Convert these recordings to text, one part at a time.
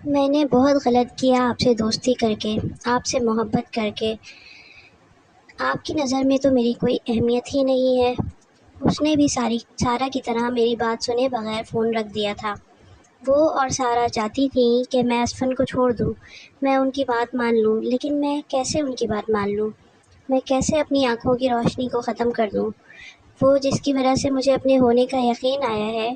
میں نے بہت غلط کیا آپ سے دوستی کر کے، آپ سے محبت کر کے۔ آپ کی نظر میں تو میری کوئی اہمیت ہی نہیں ہے۔ اس نے بھی سارا کی طرح میری بات سنے بغیر فون رکھ دیا تھا۔ وہ اور سارا چاہتی تھیں کہ میں اسفن کو چھوڑ دوں، میں ان کی بات مان لوں، لیکن میں کیسے ان کی بات مان لوں؟ میں کیسے اپنی آنکھوں کی روشنی کو ختم کر دوں؟ وہ جس کی وجہ سے مجھے اپنے ہونے کا یقین آیا ہے،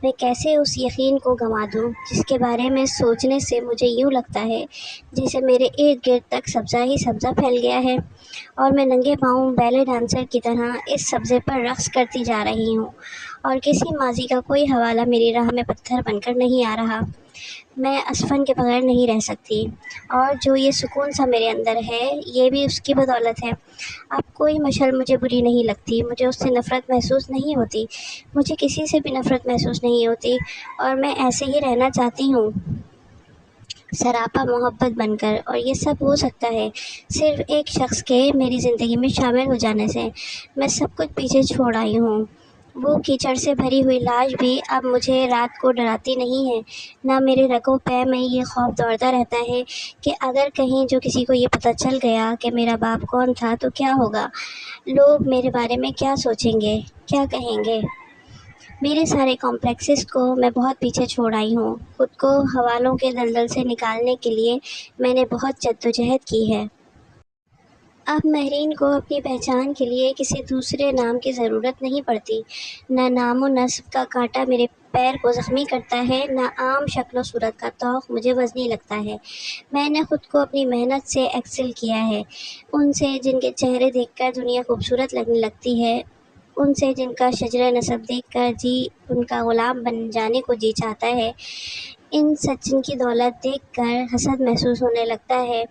میں کیسے اس یقین کو گنوا دوں جس کے بارے میں سوچنے سے مجھے یوں لگتا ہے جیسے میرے ارد گرد تک سبزہ ہی سبزہ پھیل گیا ہے، اور میں ننگے پاؤں بیلے ڈانسر کی طرح اس سبزے پر رقص کرتی جا رہی ہوں، اور کسی ماضی کا کوئی حوالہ میری راہ میں پتھر بن کر نہیں آ رہا۔ میں اسفن کے بغیر نہیں رہ سکتی، اور جو یہ سکون سا میرے اندر ہے یہ بھی اس کی بدولت ہے۔ اب کوئی مشل مجھے بری نہیں لگتی، مجھے اس سے نفرت محسوس نہیں ہوتی، مجھے کسی سے بھی نفرت محسوس نہیں ہوتی، اور میں ایسے ہی رہنا چاہتی ہوں، سراپا محبت بن کر۔ اور یہ سب ہو سکتا ہے صرف ایک شخص کے میری زندگی میں شامل ہو جانے سے۔ میں سب کچھ پیچھے چھوڑ آئی ہوں۔ وہ کیچڑ سے بھری ہوئی لاش بھی اب مجھے رات کو ڈراتی نہیں ہے، نہ میرے رگوں پہ میں یہ خوف دوڑتا رہتا ہے کہ اگر کہیں جو کسی کو یہ پتہ چل گیا کہ میرا باپ کون تھا تو کیا ہوگا، لوگ میرے بارے میں کیا سوچیں گے، کیا کہیں گے۔ میرے سارے کمپلیکسز کو میں بہت پیچھے چھوڑ آئی ہوں۔ خود کو حوالوں کے دلدل سے نکالنے کے لیے میں نے بہت جدوجہد کی ہے۔ اب مہرین کو اپنی پہچان کے لیے کسی دوسرے نام کی ضرورت نہیں پڑتی۔ نہ نام و نسب کا کانٹا میرے پیر کو زخمی کرتا ہے، نہ عام شکل و صورت کا طوق مجھے وزنی لگتا ہے۔ میں نے خود کو اپنی محنت سے ایکسل کیا ہے، ان سے جن کے چہرے دیکھ کر دنیا خوبصورت لگنے لگتی ہے، ان سے جن کا شجرہ نسب دیکھ کر جی ان کا غلام بن جانے کو جی چاہتا ہے، ان سچن کی دولت دیکھ کر حسد محسوس ہونے لگتا ہے،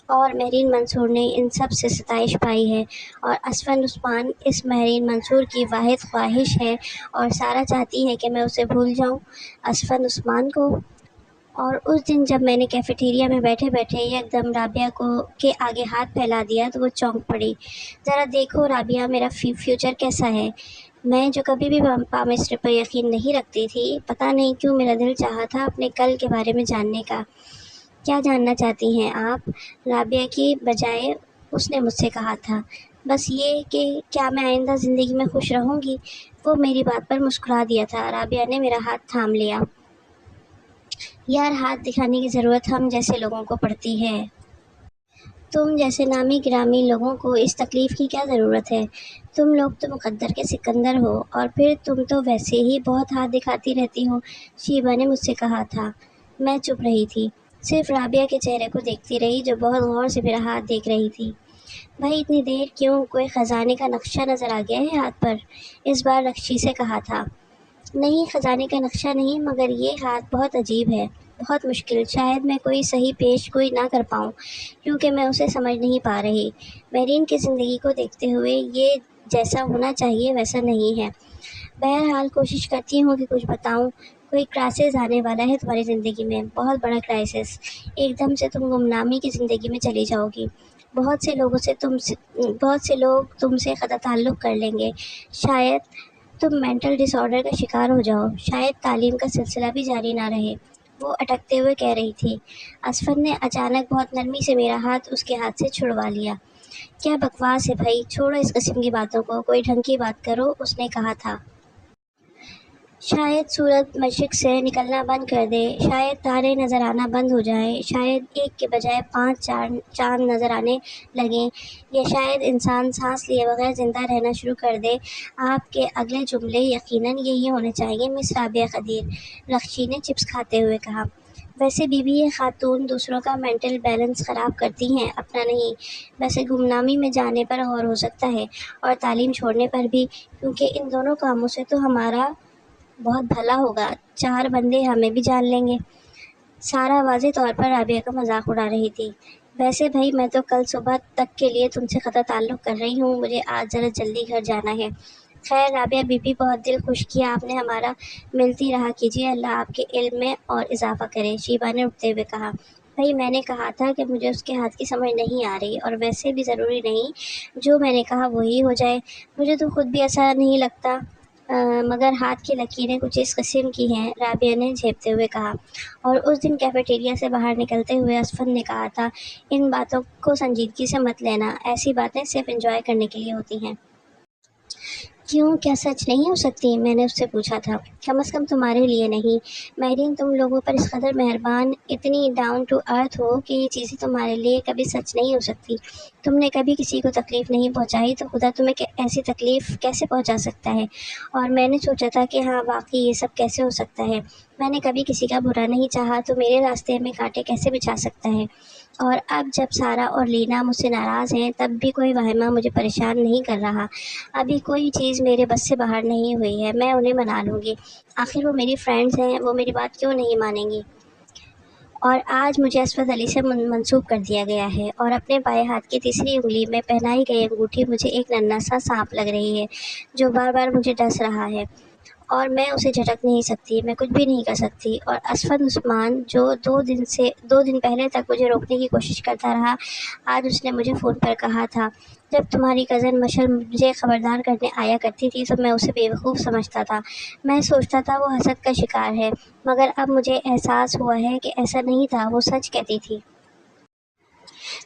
اور مہرین منصور نے ان سب سے ستائش پائی ہے، اور اسفند عثمان اس مہرین منصور کی واحد خواہش ہے، اور سارا چاہتی ہے کہ میں اسے بھول جاؤں، اسفند عثمان کو۔ اور اس دن جب میں نے کیفیٹیریا میں بیٹھے بیٹھے یکدم رابعہ کو کے آگے ہاتھ پھیلا دیا تو وہ چونک پڑی۔ ذرا دیکھو رابعہ، میرا فیوچر کیسا ہے؟ میں جو کبھی بھی پامسٹر پر یقین نہیں رکھتی تھی، پتہ نہیں کیوں میرا دل چاہا تھا اپنے کل کے بارے میں جاننے کا۔ کیا جاننا چاہتی ہیں آپ؟ رابعہ کی بجائے اس نے مجھ سے کہا تھا، بس یہ کہ کیا میں آئندہ زندگی میں خوش رہوں گی؟ وہ میری بات پر مسکرا دیا تھا۔ رابعہ نے میرا ہاتھ تھام لیا۔ یار، ہاتھ دکھانے کی ضرورت ہم جیسے لوگوں کو پڑتی ہے۔ تم جیسے نامی گرامی لوگوں کو اس تکلیف کی کیا ضرورت ہے؟ تم لوگ تو مقدر کے سکندر ہو، اور پھر تم تو ویسے ہی بہت ہاتھ دکھاتی رہتی ہو، شیبا نے مجھ سے کہا تھا۔ میں چپ رہی تھی، صرف رابعہ کے چہرے کو دیکھتی رہی جو بہت غور سے میرا ہاتھ دیکھ رہی تھی۔ بھائی اتنی دیر کیوں؟ کوئی خزانے کا نقشہ نظر آ گیا ہے ہاتھ پر؟ اس بار رکشی سے کہا تھا۔ نہیں، خزانے کا نقشہ نہیں، مگر یہ ہاتھ بہت عجیب ہے، بہت مشکل، شاید میں کوئی صحیح پیش گوئی نہ کر پاؤں کیونکہ میں اسے سمجھ نہیں پا رہی۔ مہرین کی زندگی کو دیکھتے ہوئے یہ جیسا ہونا چاہیے ویسا نہیں ہے۔ بہرحال کوشش کرتی ہوں کہ کچھ بتاؤں۔ کوئی کرائسس آنے والا ہے تمہاری زندگی میں، بہت بڑا کرائسس۔ ایک دم سے تم گمنامی کی زندگی میں چلی جاؤ گی، بہت سے لوگ تم سے قطع تعلق کر لیں گے، شاید تم مینٹل ڈس آرڈر کا شکار ہو جاؤ، شاید تعلیم کا سلسلہ بھی جاری نہ رہے۔ وہ اٹکتے ہوئے کہہ رہی تھی۔ اسفند نے اچانک بہت نرمی سے میرا ہاتھ اس کے ہاتھ سے چھڑوا لیا۔ کیا بکواس ہے بھائی، چھوڑو اس قسم کی باتوں کو، کوئی ڈھنگ کی بات کرو، اس نے کہا تھا۔ شاید سورج مشرق سے نکلنا بند کر دے، شاید تارے نظر آنا بند ہو جائیں، شاید ایک کے بجائے 5 چاند نظر آنے لگیں، یا شاید انسان سانس لیے بغیر زندہ رہنا شروع کر دے۔ آپ کے اگلے جملے یقیناً یہی ہونے چاہیے مس رابعہ قدیر، رخشی نے چپس کھاتے ہوئے کہا۔ ویسے بی بی یہ خاتون دوسروں کا مینٹل بیلنس خراب کرتی ہیں، اپنا نہیں۔ ویسے گمنامی میں جانے پر غور ہو سکتا ہے، اور تعلیم چھوڑنے پر بھی، کیونکہ ان دونوں کاموں سے تو ہمارا بہت بھلا ہوگا، 4 بندے ہمیں بھی جان لیں گے۔ سارا واضح طور پر رابعہ کا مذاق اڑا رہی تھی۔ ویسے بھائی میں تو کل صبح تک کے لیے تم سے قطع تعلق کر رہی ہوں، مجھے آج ذرا جلدی گھر جانا ہے۔ خیر رابعہ بی بی، بہت دل خوش کیا آپ نے ہمارا، ملتی رہا کیجیے، اللہ آپ کے علم میں اور اضافہ کرے، شیبا نے اٹھتے ہوئے کہا۔ بھائی میں نے کہا تھا کہ مجھے اس کے ہاتھ کی سمجھ نہیں آ رہی، اور ویسے بھی ضروری نہیں جو میں نے کہا وہی ہو جائے، مجھے تو خود بھی ایسا نہیں لگتا۔ مگر ہاتھ کی لکیریں کچھ اس قسم کی ہیں، رابعہ نے جھیپتے ہوئے کہا۔ اور اس دن کیفیٹیریا سے باہر نکلتے ہوئے اسفند نے کہا تھا، ان باتوں کو سنجیدگی سے مت لینا، ایسی باتیں صرف انجوائے کرنے کے لیے ہوتی ہیں۔ کیوں، کیا سچ نہیں ہو سکتی؟ میں نے اس سے پوچھا تھا۔ کم از کم تمہارے لیے نہیں میرین، تم لوگوں پر اس قدر مہربان، اتنی ڈاؤن ٹو ارتھ ہو کہ یہ چیزیں تمہارے لیے کبھی سچ نہیں ہو سکتی۔ تم نے کبھی کسی کو تکلیف نہیں پہنچائی تو خدا تمہیں ایسی تکلیف کیسے پہنچا سکتا ہے؟ اور میں نے سوچا تھا کہ ہاں واقعی یہ سب کیسے ہو سکتا ہے، میں نے کبھی کسی کا برا نہیں چاہا تو میرے راستے میں کانٹے کیسے بچھا سکتا ہے؟ اور اب جب سارا اور لینا مجھ سے ناراض ہیں تب بھی کوئی واہمہ مجھے پریشان نہیں کر رہا۔ ابھی کوئی چیز میرے بس سے باہر نہیں ہوئی ہے، میں انہیں منا لوں گی، آخر وہ میری فرینڈز ہیں، وہ میری بات کیوں نہیں مانیں گی؟ اور آج مجھے اسود علی سے منسوب کر دیا گیا ہے، اور اپنے بائیں ہاتھ کی تیسری انگلی میں پہنائی گئی انگوٹھی مجھے ایک ننھا سا سانپ لگ رہی ہے جو بار بار مجھے ڈس رہا ہے، اور میں اسے جھٹک نہیں سکتی، میں کچھ بھی نہیں کر سکتی۔ اور اسفند عثمان جو 2 دن پہلے تک مجھے روکنے کی کوشش کرتا رہا، آج اس نے مجھے فون پر کہا تھا، جب تمہاری کزن مشل مجھے خبردار کرنے آیا کرتی تھی تو میں اسے بیوقوف سمجھتا تھا، میں سوچتا تھا وہ حسد کا شکار ہے، مگر اب مجھے احساس ہوا ہے کہ ایسا نہیں تھا، وہ سچ کہتی تھی۔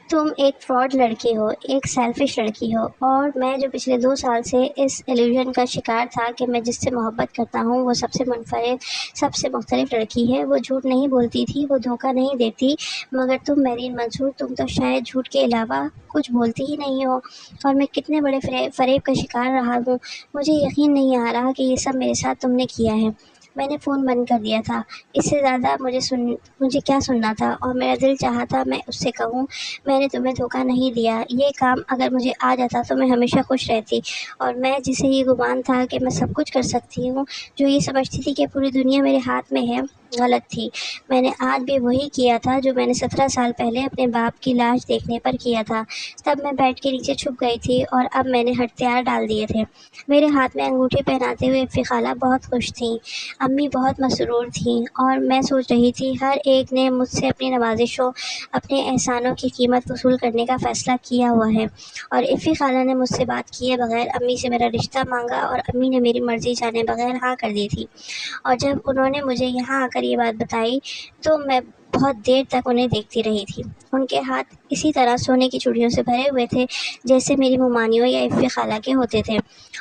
تم ایک فراڈ لڑکی ہو، ایک سیلفش لڑکی ہو، اور میں جو پچھلے 2 سال سے اس ایلیوژن کا شکار تھا کہ میں جس سے محبت کرتا ہوں وہ سب سے منفرد، سب سے مختلف لڑکی ہے۔ وہ جھوٹ نہیں بولتی تھی، وہ دھوکہ نہیں دیتی، مگر تم میرین منصور، تم تو شاید جھوٹ کے علاوہ کچھ بولتی ہی نہیں ہو، اور میں کتنے بڑے فریب کا شکار رہا ہوں، مجھے یقین نہیں آ رہا کہ یہ سب میرے ساتھ تم نے کیا ہے۔ میں نے فون بند کر دیا تھا، اس سے زیادہ مجھے کیا سننا تھا، اور میرا دل چاہا تھا میں اس سے کہوں، میں نے تمہیں دھوکہ نہیں دیا، یہ کام اگر مجھے آ جاتا تو میں ہمیشہ خوش رہتی، اور میں جسے یہ گمان تھا کہ میں سب کچھ کر سکتی ہوں، جو یہ سمجھتی تھی کہ پوری دنیا میرے ہاتھ میں ہے، غلط تھی۔ میں نے آج بھی وہی کیا تھا جو میں نے 17 سال پہلے اپنے باپ کی لاش دیکھنے پر کیا تھا، تب میں بیڈ کے نیچے چھپ گئی تھی، اور اب میں نے ہتھیار ڈال دیے تھے۔ میرے ہاتھ میں انگوٹھی پہناتے ہوئے افی خالہ بہت خوش تھیں، امی بہت مسرور تھیں، اور میں سوچ رہی تھی ہر ایک نے مجھ سے اپنی نوازشوں، اپنے احسانوں کی قیمت وصول کرنے کا فیصلہ کیا ہوا ہے، اور افی خالہ نے مجھ سے بات کیے بغیر امی سے میرا رشتہ مانگا، اور امی نے میری مرضی جانے بغیر ہاں کر دی تھی۔ اور جب انہوں نے مجھے یہاں آ کر یہ بات بتائی تو میں بہت دیر تک انہیں دیکھتی رہی تھی۔ ان کے ہاتھ اسی طرح سونے کی چوڑیوں سے بھرے ہوئے تھے جیسے میری ممانیوں یا افی خالہ کے ہوتے تھے،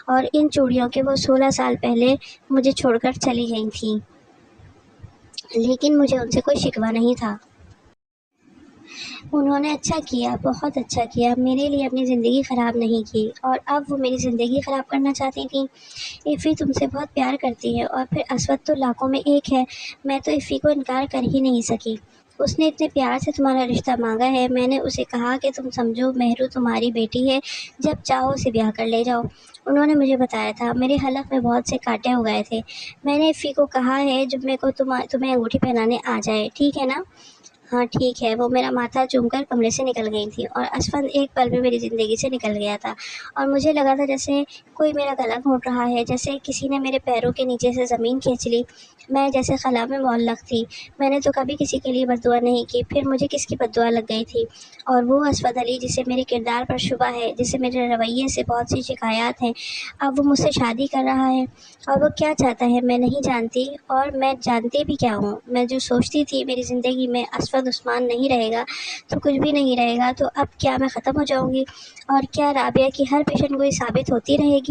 اور ان چوڑیوں کے وہ 16 سال پہلے مجھے چھوڑ کر چلی گئی تھیں، لیکن مجھے ان سے کوئی شکوہ نہیں تھا۔ انہوں نے اچھا کیا، بہت اچھا کیا، میرے لیے اپنی زندگی خراب نہیں کی، اور اب وہ میری زندگی خراب کرنا چاہتی تھیں۔ افی تم سے بہت پیار کرتی ہے، اور پھر اسود تو لاکھوں میں ایک ہے، میں تو افی کو انکار کر ہی نہیں سکی۔ اس نے اتنے پیار سے تمہارا رشتہ مانگا ہے، میں نے اسے کہا کہ تم سمجھو مہرو تمہاری بیٹی ہے، جب چاہو اسے بیاہ کر لے جاؤ۔ انہوں نے مجھے بتایا تھا، میرے حلق میں بہت سے کانٹے ہو گئے تھے۔ میں نے افی کو کہا ہے جب میرے کو تمہیں انگوٹھی پہنانے آ جائے، ٹھیک ہے نا؟ ہاں ٹھیک ہے۔ وہ میرا ماتھا چوم کر کمرے سے نکل گئی تھی، اور اسفند ایک پل میں میری زندگی سے نکل گیا تھا، اور مجھے لگا تھا جیسے کوئی میرا گلا گھونٹ رہا ہے، جیسے کسی نے میرے پیروں کے نیچے سے زمین کھینچ لی، میں جیسے خلا میں معلق تھی۔ میں نے تو کبھی کسی کے لیے بد دعا نہیں کی، پھر مجھے کس کی بد دعا لگ گئی تھی؟ اور وہ اسود علی جسے میرے کردار پر شبہ ہے، جسے میرے رویے سے بہت سی شکایات ہیں، اب وہ مجھ سے شادی کر رہا ہے، اور وہ کیا چاہتا ہے میں نہیں جانتی، اور میں جانتی بھی کیا ہوں۔ میں جو سوچتی تھی میری زندگی میں اسود عثمان نہیں رہے گا تو کچھ بھی نہیں رہے گا، تو اب کیا میں ختم ہو جاؤں گی؟ اور کیا رابعہ کی ہر پیشن گوئی ثابت ہوتی رہے گی؟